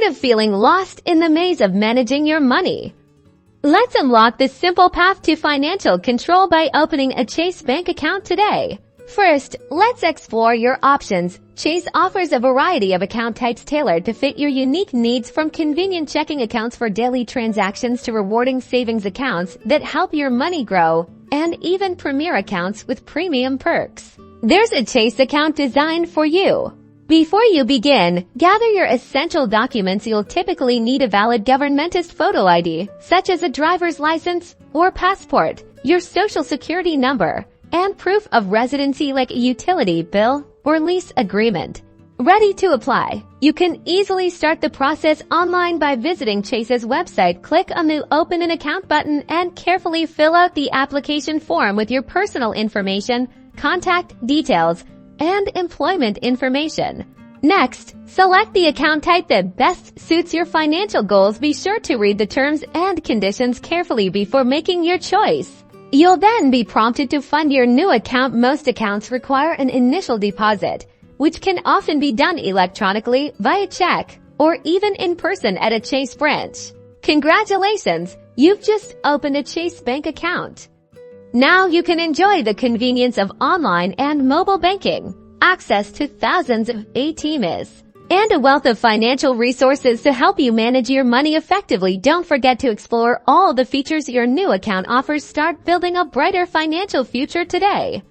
Tired of feeling lost in the maze of managing your money? Let's unlock this simple path to financial control by opening a Chase bank account today. First, let's explore your options. Chase offers a variety of account types tailored to fit your unique needs, from convenient checking accounts for daily transactions to rewarding savings accounts that help your money grow, and even premier accounts with premium perks. There's a Chase account designed for you. Before you begin, gather your essential documents. You'll typically need a valid governmentist photo ID, such as a driver's license or passport, your social security number, and proof of residency like a utility bill or lease agreement. Ready to apply? You can easily start the process online by visiting Chase's website. Click on the Open an Account button and carefully fill out the application form with your personal information, contact details, and employment information. Next, select the account type that best suits your financial goals. Be sure to read the terms and conditions carefully before making your choice. You'll then be prompted to fund your new account. Most accounts require an initial deposit, which can often be done electronically, via check, or even in person at a Chase branch. Congratulations! You've just opened a Chase bank account. Now you can enjoy the convenience of online and mobile banking, access to thousands of ATMs, and a wealth of financial resources to help you manage your money effectively. Don't forget to explore all the features your new account offers. Start building a brighter financial future today.